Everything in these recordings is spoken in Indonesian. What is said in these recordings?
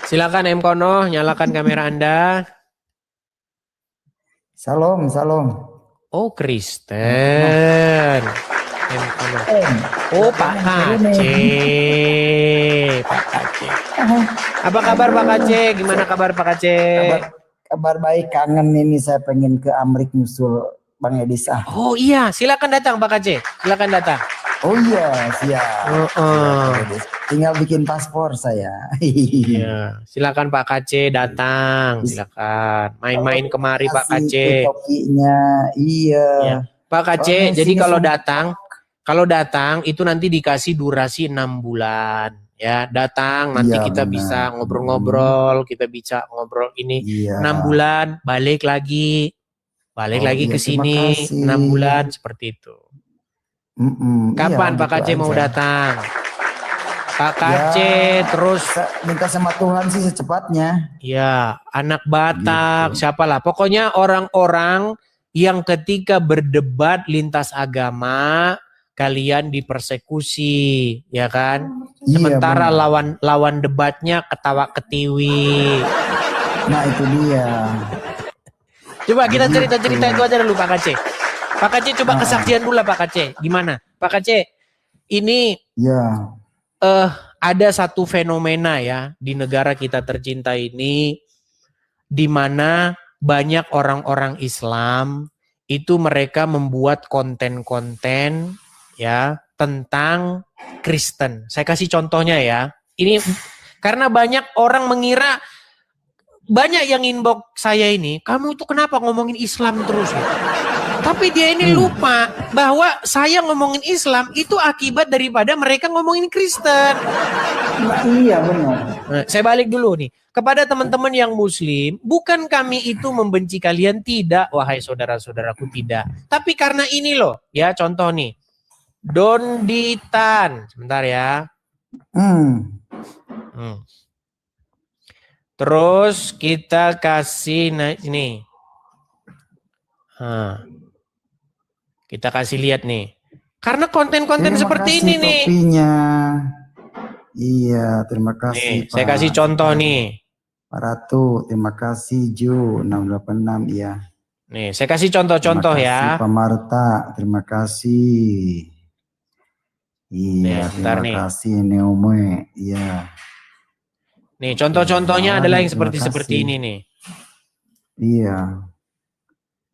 Silakan M Kono, nyalakan kamera Anda. Salam, salam. Oh, M Kono. Kristen. M Kono. Oh, Pak Kace. Pak Kace. Apa kabar Pak Kace? Gimana kabar Pak Kace? Kabar baik, kangen ini saya pengen ke Amrik nyusul Bang Edisa. Oh iya, silakan datang Pak Kace. Silakan datang. Oh iya, siap. Tinggal bikin paspor saya. Iya, silakan Pak Kace datang. Silakan main-main kemari Pak Kace. Topinya, iya. Ya. Pak Kace, jadi kalau datang itu nanti dikasih durasi 6 bulan. Ya, datang nanti kita bisa ngobrol-ngobrol, kita bisa ngobrol ini 6 bulan, balik lagi ke sini 6 bulan seperti itu. Kapan Pak Kace mau datang? Pak Kace terus minta sama Tuhan sih secepatnya. Ya, anak Batak, siapalah. Pokoknya orang-orang yang ketika berdebat lintas agama kalian dipersekusi, ya kan? Sementara lawan debatnya ketawa ketiwi. Nah, itu dia. Coba kita cerita-cerita itu aja dulu Pak Kace. Pak Kace coba kesaksian dulu lah Pak Kace. Gimana? Pak Kace, ini ada satu fenomena ya di negara kita tercinta ini, di mana banyak orang-orang Islam itu mereka membuat konten-konten ya tentang Kristen. Saya kasih contohnya ya. Ini karena banyak orang mengira, banyak yang inbox saya ini, kamu itu kenapa ngomongin Islam terus ya? Tapi dia ini lupa bahwa saya ngomongin Islam itu akibat daripada mereka ngomongin Kristen. Nah, iya benar. Nah, saya balik dulu nih. Kepada teman-teman yang muslim, bukan kami itu membenci kalian, tidak, wahai saudara-saudaraku, tidak. Tapi karena ini loh, ya contoh nih. Donditan, sebentar ya. Terus kita kasih ini. Kita kasih lihat nih. Karena konten-konten seperti ini nih. Topinya. Iya, terima kasih. Nih, saya kasih contoh nih. Pak Ratu, terima kasih Ju 686 ya. Nih, saya kasih contoh-contoh ya. Pak Marta, terima kasih. Iya, terima kasih Neome. Iya. Nih, contoh-contohnya adalah yang seperti ini nih. Iya.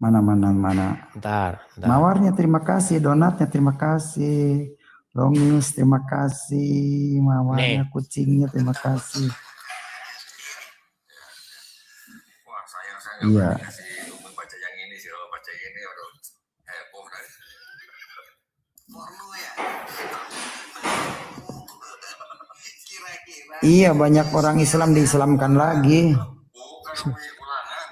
Mana. Bentar. Mawarnya terima kasih, donatnya terima kasih. Longus terima kasih, mawarnya kucingnya terima kasih. Wah, saya iya. Baca yang ini sih, kalau baca ini aduh heboh dari. Porno ya. Kira-kira. Iya, banyak orang Islam diislamkan lagi. Bukan ulangan.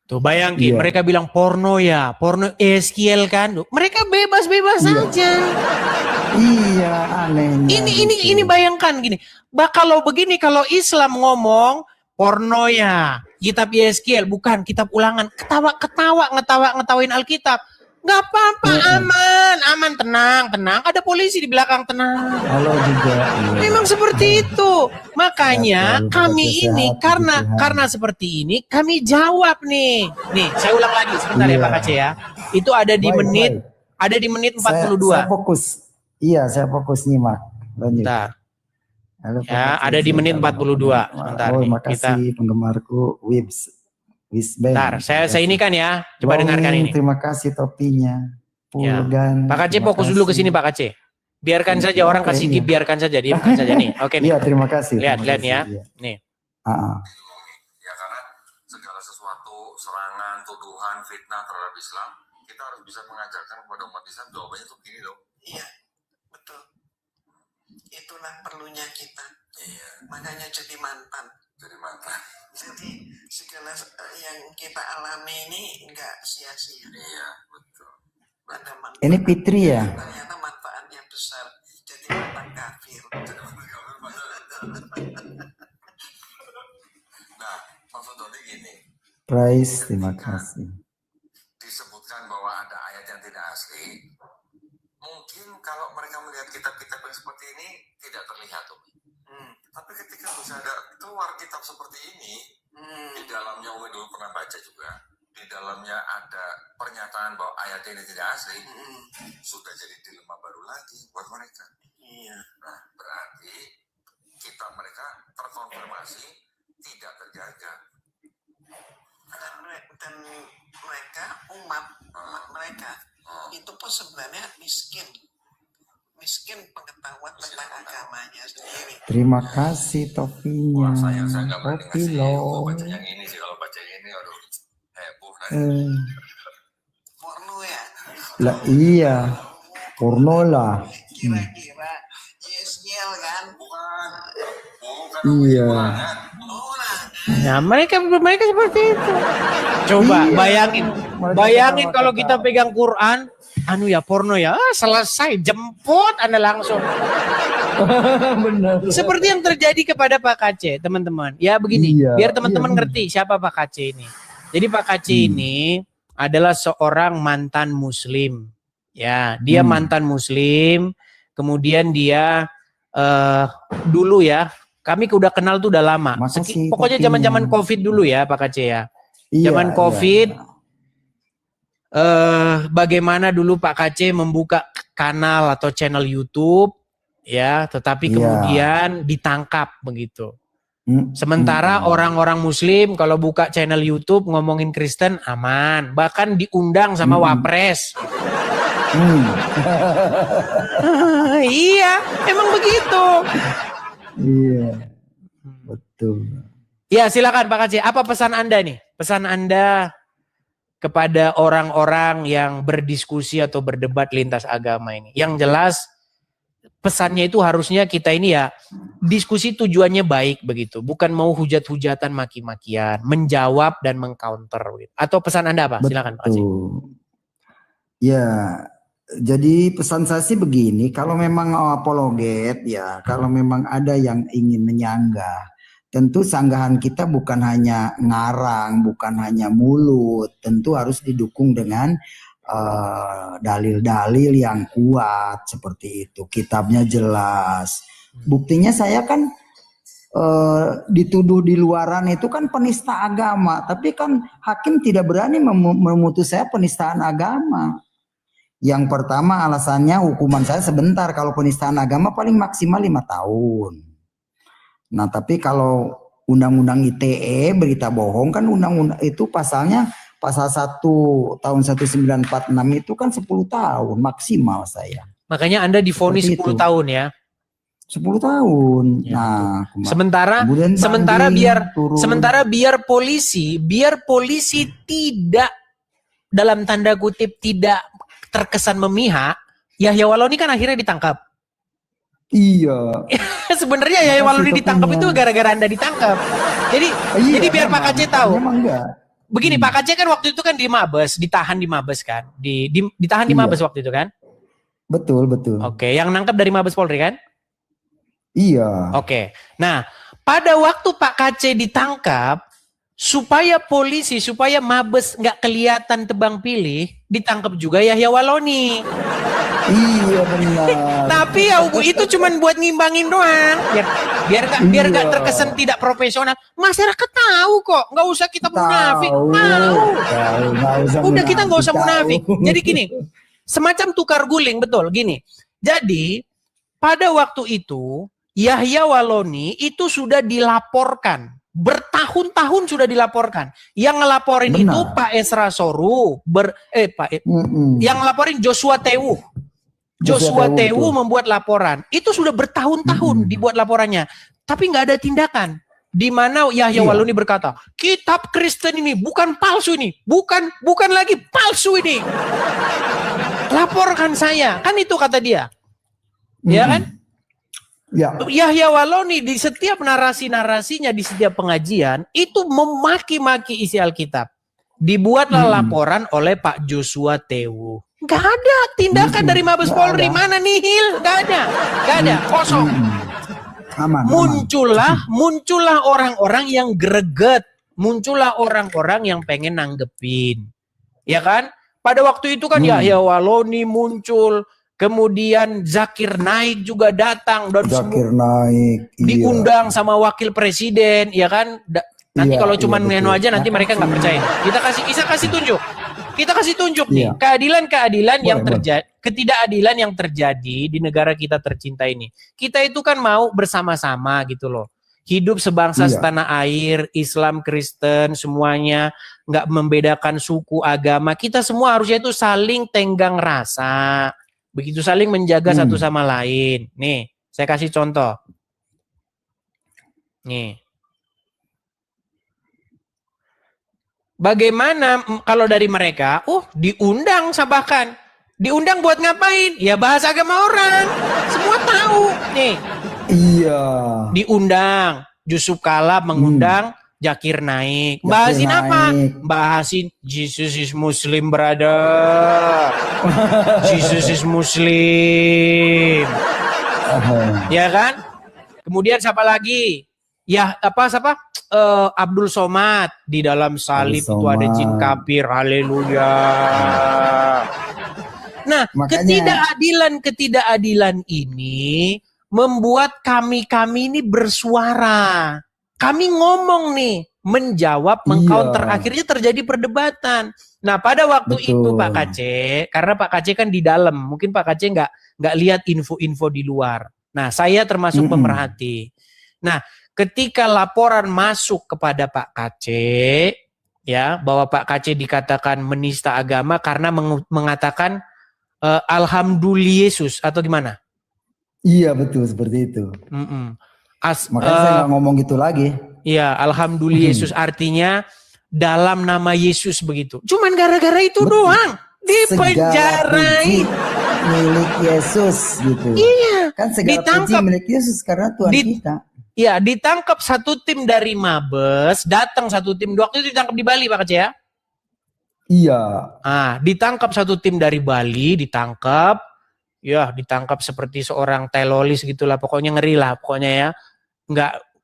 Tuh bayangin, mereka bilang porno ya, porno Eskiel kan, mereka bebas-bebas saja. Iya, aneh. Ini bayangkan gini, kalau begini, kalau Islam ngomong porno ya, kitab Eskiel, bukan kitab ulangan, ngetawain Alkitab. Nggak apa-apa, aman, tenang. Ada polisi di belakang, tenang. Halo juga. Memang seperti itu. Makanya kami ini karena seperti ini kami jawab nih. Nih, saya ulang lagi sebentar ya Pak Kace ya. Itu ada di menit 42. Saya fokus. Iya, saya fokus nyimak. Lanjut. Bentar. Ya, ada di menit 42. Sebentar nih. Makasih penggemarku Wibs. Bentar, saya ini kan ya. Coba dengarkan ini. Terima kasih topinya. Pulgan. Pak Kace fokus dulu ke sini Pak Kace. Biarkan saja orang kasih tip, biarkan saja, diamkan saja nih. Oke nih. Iya, terima kasih. Lihat ya. Nih. Ya karena segala sesuatu serangan, tuduhan, fitnah terhadap Islam, kita harus bisa mengajarkan kepada umat Islam jawabannya tuh begini loh. Iya, betul. Itulah perlunya kita. Iya. Makanya jadi mantan. Jadi segala yang kita alami ini enggak sia-sia. Iya, betul. Ini Fitri ya? Ternyata manfaatnya besar. Jadi mantan kafir. Nah, maksud Dodi gini. Price, terima kasih. Disebutkan bahwa ada ayat yang tidak asli. Mungkin kalau mereka melihat kitab-kitab yang seperti ayat ini tidak asli, sudah jadi dilema baru lagi buat mereka. Iya. Nah, berarti mereka terkonfirmasi tidak terjaga. Dan mereka, umat mereka itu pun sebenarnya miskin pengetahuan tentang agamanya sendiri. Terima kasih topinya. Wah, saya nggak berani Topi ngasih loh. baca yang ini sih. Kalau baca yang ini, aduh, heboh nanti. Porno ya? Lah iya, porno lah. Kira-kira Yesniel kan? Bukan Iya. Nah, mereka seperti itu. Coba Iya. bayangin kalau kita pegang Quran, anu ya porno ya, selesai jemput Anda langsung. Benar. Seperti yang terjadi kepada Pak Kace, teman-teman. Ya begini, Iya, biar teman-teman iya. ngerti siapa Pak Kace ini. Jadi Pak Kace ini adalah seorang mantan Muslim. Ya, dia mantan Muslim. Kemudian dia dulu ya, kami udah kenal tuh udah lama. Makasih, Pokoknya topinya. zaman-zaman COVID dulu ya Pak Kace ya. Iya, Zaman iya. COVID, bagaimana dulu Pak Kace membuka kanal atau channel YouTube, ya, tetapi Iya. kemudian ditangkap begitu. Sementara orang-orang Muslim kalau buka channel YouTube ngomongin Kristen aman, bahkan diundang sama Wapres. Iya, emang begitu. Iya, betul. Ya silakan Pak Kace, apa pesan Anda nih? Pesan Anda kepada orang-orang yang berdiskusi atau berdebat lintas agama ini. Yang jelas pesannya itu harusnya kita ini ya diskusi tujuannya baik begitu, bukan mau hujat-hujatan maki-makian, menjawab dan mengcounter gitu. Atau pesan Anda apa? Silakan Pak Kace. Ya, jadi pesan saya sih begini, kalau memang apologet ya, kalau memang ada yang ingin menyanggah, tentu sanggahan kita bukan hanya ngarang, bukan hanya mulut, tentu harus didukung dengan dalil-dalil yang kuat seperti itu. Kitabnya jelas. Buktinya saya kan dituduh di luaran itu kan penista agama, tapi kan hakim tidak berani memutus saya penistaan agama. Yang pertama alasannya hukuman saya sebentar, kalau penistaan agama paling maksimal 5 tahun. Nah tapi kalau undang-undang ITE berita bohong kan undang-undang itu pasalnya pasal 1 tahun 1946 itu kan 10 tahun maksimal saya. Makanya Anda divonis 10 Seperti itu. tahun ya. 10 tahun. Ya, Nah, sementara sementara biar polisi tidak dalam tanda kutip tidak terkesan memihak, Yahya Waloni kan akhirnya ditangkap. Iya. Sebenarnya Yahya Waloni ditangkap itu gara-gara Anda ditangkap. Jadi biar Pak Kace tahu. Memang enggak. Begini Pak Kace kan waktu itu kan di Mabes, ditahan di Mabes kan. Ditahan di Mabes waktu itu kan? Betul. Oke, yang nangkap dari Mabes Polri kan? Iya. Oke. Nah, pada waktu Pak Kace ditangkap, supaya Mabes nggak kelihatan tebang pilih, ditangkap juga Yahya Waloni. Iya benar. Tapi ya itu cuman buat ngimbangin doang. Biar nggak terkesan tidak profesional. Masyarakat tahu kok, nggak usah kita munafik. Tahu. Udah kita nggak usah munafik. Jadi gini, semacam tukar guling betul gini. Jadi pada waktu itu Yahya Waloni itu sudah dilaporkan. Bertahun-tahun sudah dilaporkan. Yang ngelaporin itu Pak Esra Soru, yang ngelaporin Joshua Tewu. Joshua Tewu membuat laporan. Itu sudah bertahun-tahun dibuat laporannya, tapi nggak ada tindakan. Di mana Yahya Waloni berkata, kitab Kristen ini bukan palsu ini, bukan lagi palsu ini. Laporkan saya, kan itu kata dia, ya kan? Ya. Yahya Waloni di setiap narasi-narasinya di setiap pengajian itu memaki-maki isi Alkitab. Dibuatlah laporan oleh Pak Joshua Tewu. Gak ada tindakan dari Mabes Polri. Mana nihil? Gak ada. Kosong. Aman. Muncullah orang-orang yang greget. Muncullah orang-orang yang pengen nanggepin. Ya kan? Pada waktu itu kan Yahya Waloni muncul. Kemudian Zakir Naik juga datang dan diundang sama wakil presiden, ya kan? Nanti kalau cuma neno aja nanti mereka nggak percaya. Kita kasih tunjuk. Kita kasih tunjuk nih, Iya. keadilan-keadilan yang Boleh, terjadi, ketidakadilan yang terjadi di negara kita tercinta ini. Kita itu kan mau bersama-sama gitu loh. Hidup sebangsa Iya. setanah air, Islam, Kristen, semuanya nggak membedakan suku, agama. Kita semua harusnya itu saling tenggang rasa. Begitu saling menjaga satu sama lain. Nih, saya kasih contoh. Nih. Bagaimana kalau dari mereka, diundang bahkan. Diundang buat ngapain? Ya bahas agama orang. Semua tahu. Nih, Iya. diundang. Yusuf Kala mengundang Zakir Naik. Zakir Bahasin apa? Naik. Bahasin Jesus is Muslim, brother. Jesus is Muslim. Ya kan? Kemudian siapa lagi? Ya siapa? Abdul Somad, di dalam salib Abdul itu ada jin Somad. kafir. Haleluya. Nah, Makanya- ketidakadilan ini membuat kami ini bersuara. Kami ngomong nih, menjawab, mengcounter. Iya. Akhirnya terjadi perdebatan. Nah, pada waktu Betul. itu Pak Kaceh, karena Pak Kaceh kan di dalam, mungkin Pak Kaceh nggak lihat info-info di luar. Nah, saya termasuk pemerhati. Nah, ketika laporan masuk kepada Pak Kaceh, ya, bahwa Pak Kaceh dikatakan menista agama karena mengatakan Alhamdulillah Yesus atau gimana? Iya betul seperti itu. Makanya saya nggak ngomong gitu lagi. Iya, Alhamdulillah Yesus artinya dalam nama Yesus begitu. Cuman gara-gara itu doang dipenjarain. Milik Yesus gitu. Iya. Kan segala puji milik Yesus karena Tuhan kita. Iya, ditangkap satu tim dari Mabes, datang satu tim. Waktu itu ditangkap di Bali Pak Kaceh ya? Iya. Ditangkap satu tim dari Bali, ditangkap seperti seorang teroris gitulah, pokoknya ngeri lah, pokoknya ya.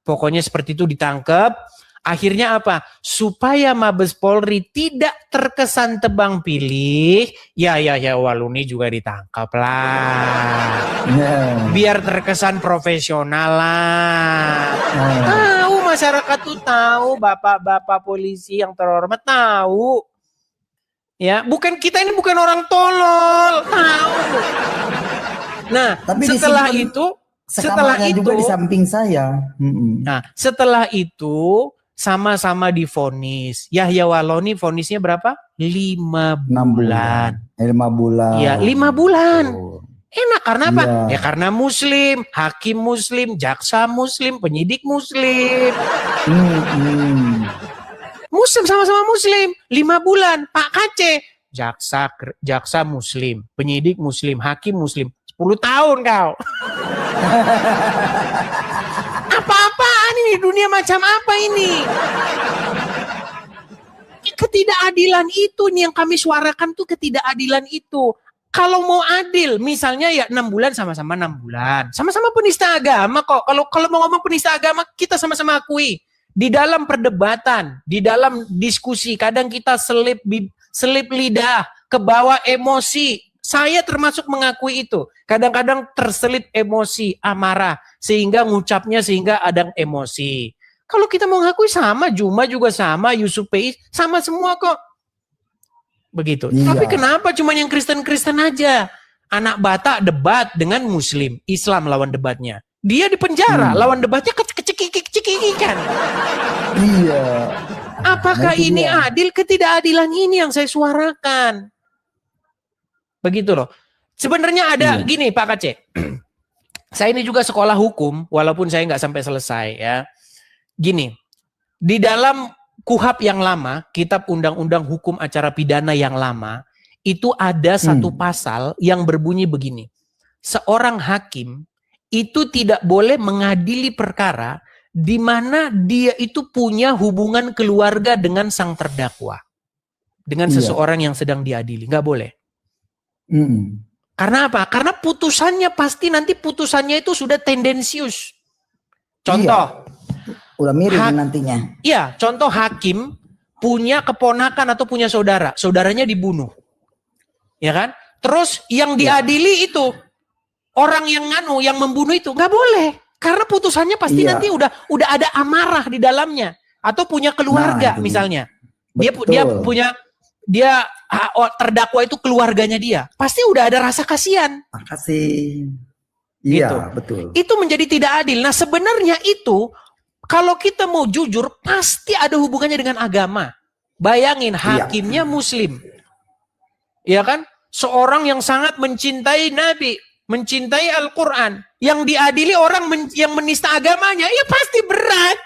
Pokoknya seperti itu ditangkap. Akhirnya apa? Supaya Mabes Polri tidak terkesan tebang pilih, ya Waluni juga ditangkap lah. Biar terkesan profesional lah. Tahu masyarakat tuh tahu, bapak-bapak polisi yang terhormat tahu. Ya, kita ini bukan orang tolol, tahu. Nah, tapi setelah itu juga di samping saya. Nah, setelah itu sama-sama divonis. Yahya Waloni vonisnya berapa? 5 bulan. 5 bulan. Iya, 5 bulan. Enak karena apa? Iya. Ya karena Muslim, hakim Muslim, jaksa Muslim, penyidik Muslim. Muslim sama-sama Muslim. 5 bulan. Pak Kaceh, jaksa Muslim, penyidik Muslim, hakim Muslim. 10 tahun kau. Apa-apaan ini? Dunia macam apa ini? Ketidakadilan itu nih yang kami suarakan tuh, ketidakadilan itu. Kalau mau adil, misalnya ya 6 bulan sama-sama 6 bulan. Sama-sama penista agama kok. Kalau mau ngomong penista agama, kita sama-sama akui. Di dalam perdebatan, di dalam diskusi, kadang kita selip lidah, kebawa emosi. Saya termasuk mengakui itu. Kadang-kadang terselip emosi, amarah, sehingga ada emosi. Kalau kita mau ngakui sama, Juma juga sama, Yusuf Pei sama semua kok. Begitu. Iya. Tapi kenapa cuma yang Kristen-Kristen aja? Anak Batak debat dengan Muslim, Islam lawan debatnya. Dia di penjara, lawan debatnya kecekik-cekikan. Iya. Apakah ini adil? Ketidakadilan ini yang saya suarakan. Begitu loh. Sebenarnya ada gini Pak Kaceh. Saya ini juga sekolah hukum, walaupun saya nggak sampai selesai ya. Gini, di dalam KUHAP yang lama, Kitab Undang-Undang Hukum Acara Pidana yang lama, itu ada satu pasal yang berbunyi begini. Seorang hakim itu tidak boleh mengadili perkara di mana dia itu punya hubungan keluarga dengan sang terdakwa. Dengan seseorang yang sedang diadili. Nggak boleh. Karena apa? Karena putusannya itu sudah tendensius. Contoh. Udah mirip nantinya. Iya, contoh hakim punya keponakan atau punya saudara. Saudaranya dibunuh. Ya kan? Terus yang diadili itu orang yang membunuh itu nggak boleh. Karena putusannya pasti nanti udah ada amarah di dalamnya atau punya keluarga misalnya. Dia terdakwa itu keluarganya dia, pasti udah ada rasa kasihan. Makasih. Iya, Gitu. betul. Itu menjadi tidak adil. Nah sebenarnya itu, kalau kita mau jujur, pasti ada hubungannya dengan agama. Bayangin, hakimnya Muslim. Ya kan? Seorang yang sangat mencintai Nabi, mencintai Al-Quran, yang diadili orang yang menista agamanya, ya pasti berat.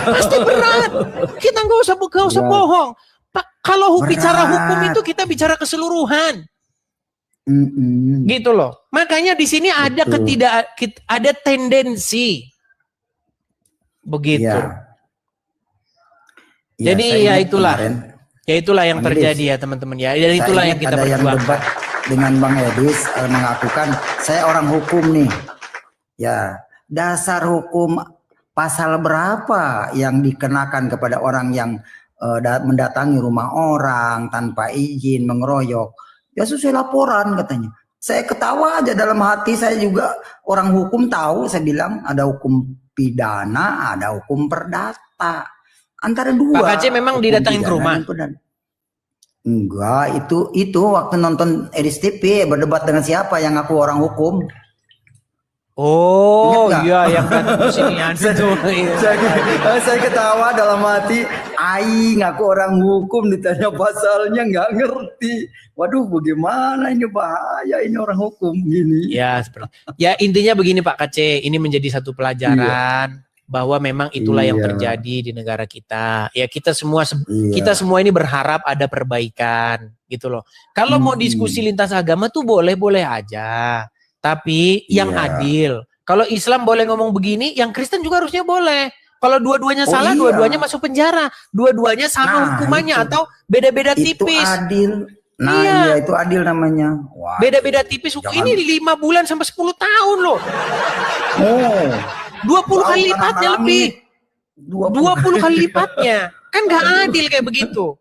Pasti berat. Kita nggak usah bohong. Kalau bicara hukum itu kita bicara keseluruhan. Gitu loh. Makanya di sini ada ada tendensi begitu. Jadi ya itulah. Ya itulah yang terjadi ya teman-teman ya. Dan itulah yang kita perjuangkan. Debat dengan Bang Edis mengakukan saya orang hukum nih. Ya, dasar hukum pasal berapa yang dikenakan kepada orang yang mendatangi rumah orang tanpa izin, mengeroyok. Ya sesuai laporan katanya. Saya ketawa aja dalam hati, saya juga orang hukum tahu, saya bilang ada hukum pidana, ada hukum perdata. Antara dua. Pak Aceh memang didatangin ke rumah? Enggak, itu waktu nonton Edis TV berdebat dengan siapa yang ngaku orang hukum. Oh iya, yang kesinian itu. Saya ketawa dalam hati, ngaku orang hukum, ditanya pasalnya nggak ngerti. Waduh, bagaimana ini, bahaya ini orang hukum gini. Ya, ya intinya begini Pak Kace, ini menjadi satu pelajaran bahwa memang itulah yang terjadi di negara kita. Ya kita semua ini berharap ada perbaikan gitu loh. Kalau mau diskusi lintas agama tuh boleh-boleh aja. Tapi yang adil. Kalau Islam boleh ngomong begini, yang Kristen juga harusnya boleh. Kalau dua-duanya salah, dua-duanya masuk penjara. Dua-duanya sama hukumannya atau beda-beda tipis. Itu adil. Nah, itu adil namanya. Beda-beda tipis. Ini 5 bulan sampai 10 tahun loh. 20 kali lipatnya lebih. 20 kali lipatnya. Kan gak adil kayak begitu.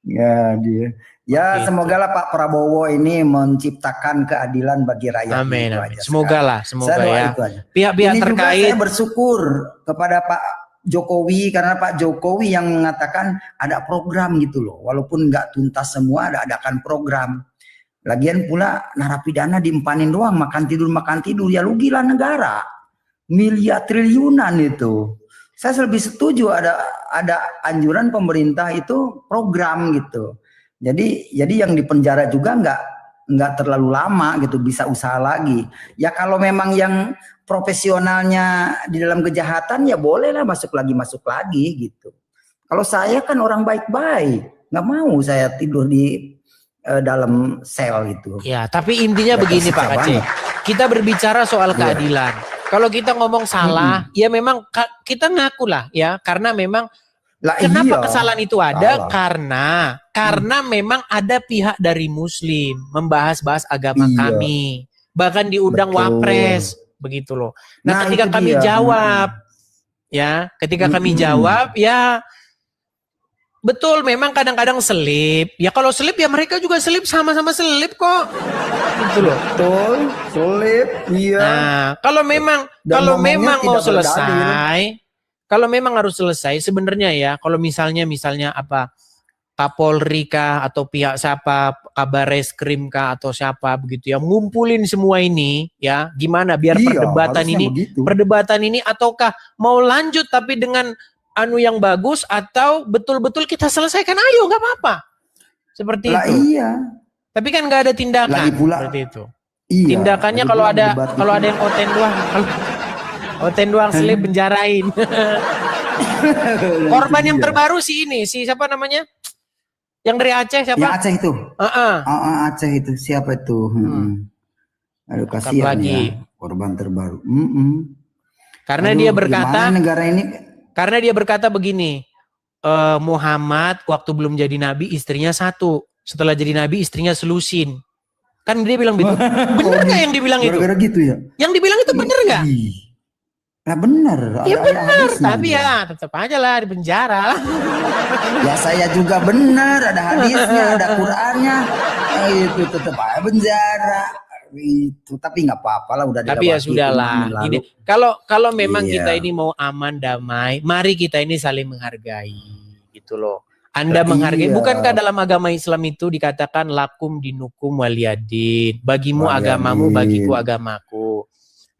Ya, dia. Ya, semoga lah Pak Prabowo ini menciptakan keadilan bagi rakyat. Amin. Semoga ya. Pihak-pihak terkait. Saya bersyukur kepada Pak Jokowi karena Pak Jokowi yang mengatakan ada program gitu loh. Walaupun nggak tuntas semua, adakan program. Lagian pula narapidana dimpanin doang, makan tidur ya rugilah negara. Miliar triliunan itu. Saya lebih setuju ada anjuran pemerintah itu program gitu. Jadi yang di penjara juga nggak terlalu lama gitu, bisa usaha lagi. Ya kalau memang yang profesionalnya di dalam kejahatan ya bolehlah masuk lagi gitu. Kalau saya kan orang baik-baik, nggak mau saya tidur di dalam sel itu. Ya, tapi intinya begini Pak Aceh. Kita berbicara soal keadilan. Kalau kita ngomong salah, ya memang kita ngaku lah ya, karena memang kenapa kesalahan itu ada? Karena memang ada pihak dari Muslim membahas agama kami, bahkan diundang Wapres, begitu loh. Nah, ketika kami jawab, kami jawab, ya betul, memang kadang-kadang selip. Ya kalau selip ya mereka juga selip, sama-sama selip kok, gitu loh. Betul, selip, iya. Nah, kalau memang mau selesai. Kalau memang harus selesai sebenarnya ya, kalau misalnya apa Kapolri kah atau pihak siapa, Kabar Reskrim kah atau siapa begitu ya, ngumpulin semua ini ya, gimana biar perdebatan ini ataukah mau lanjut tapi dengan yang bagus atau betul-betul kita selesaikan, ayo nggak apa-apa. Seperti itu. Iya. Tapi kan nggak ada tindakan seperti itu. Iya, tindakannya kalau ada yang oten doang selip penjarain. Korban yang terbaru si siapa namanya? Yang dari Aceh siapa? Yang Aceh itu. Aceh itu siapa itu? Aduh kasihan ya, korban terbaru. Karena dia berkata negara ini. Karena dia berkata begini, Muhammad waktu belum jadi nabi istrinya 1, setelah jadi nabi istrinya selusin. Kan dia bilang begitu. Bener nggak yang dibilang itu? Gitu ya. Yang dibilang itu bener nggak? Nah benar. Ya benar, tapi ya tetap aja lah di penjara. Ya saya juga benar, ada hadisnya, ada Qur'annya, itu tetap aja penjara. Itu tapi nggak apa-apa lah, udah. Tapi ya sudahlah. Kalau memang kita ini mau aman damai, mari kita ini saling menghargai, gitu loh. Anda menghargai. Iya. Bukankah dalam agama Islam itu dikatakan lakum dinukum waliyadin. Bagimu agamamu, bagiku agamaku.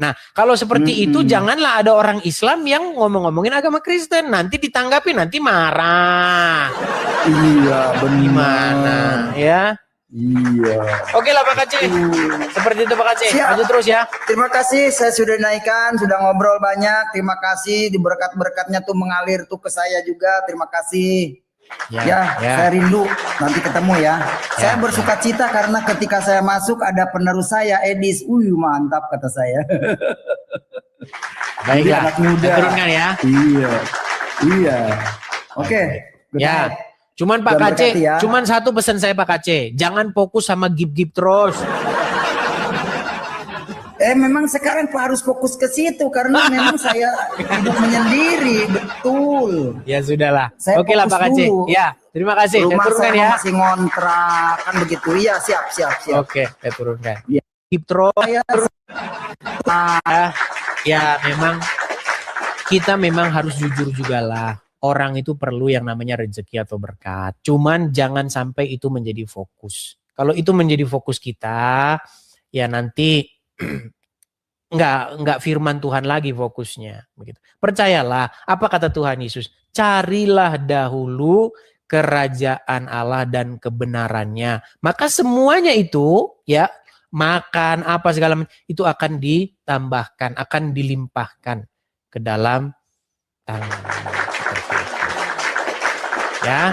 Nah, kalau seperti itu janganlah ada orang Islam yang ngomong-ngomongin agama Kristen. Nanti ditanggapi, nanti marah. Iya, benar. Gimana ya? Iya. Oke lah Pak Kaceh. Seperti itu Pak Kaceh. Siap. Maju terus ya. Terima kasih, saya sudah naikkan, sudah ngobrol banyak. Terima kasih, di berkat-berkatnya tuh mengalir tuh ke saya juga. Terima kasih. Ya, saya rindu. Nanti ketemu ya. Saya bersuka cita karena ketika saya masuk ada penerus saya, Edis. Mantap kata saya. Baiklah. Anak muda. Saya turunkan ya. Iya. Oke. good Ya. night. Cuman Pak Tuhan Kaceh, berkati ya. cuman satu pesan saya Pak Kaceh, jangan fokus sama gip-gip terus. Memang sekarang harus fokus ke situ karena memang saya hidup menyendiri, betul. Ya sudahlah. Saya Oke lah fokus Pak Kaceh. dulu. Ya, terima kasih. Rumah Saya turunkan saya ya. masih ngontrak kan begitu. Iya, siap. Oke, saya turunkan. Ya. Gip terus. Saya Ya, memang kita memang harus jujur juga lah. Orang itu perlu yang namanya rezeki atau berkat. Cuman jangan sampai itu menjadi fokus. Kalau itu menjadi fokus kita, ya nanti nggak firman Tuhan lagi fokusnya. Begitu. Percayalah, apa kata Tuhan Yesus? Carilah dahulu kerajaan Allah dan kebenarannya. Maka semuanya itu, ya makan apa segala macam itu akan ditambahkan, akan dilimpahkan ke dalam tangan. Ya.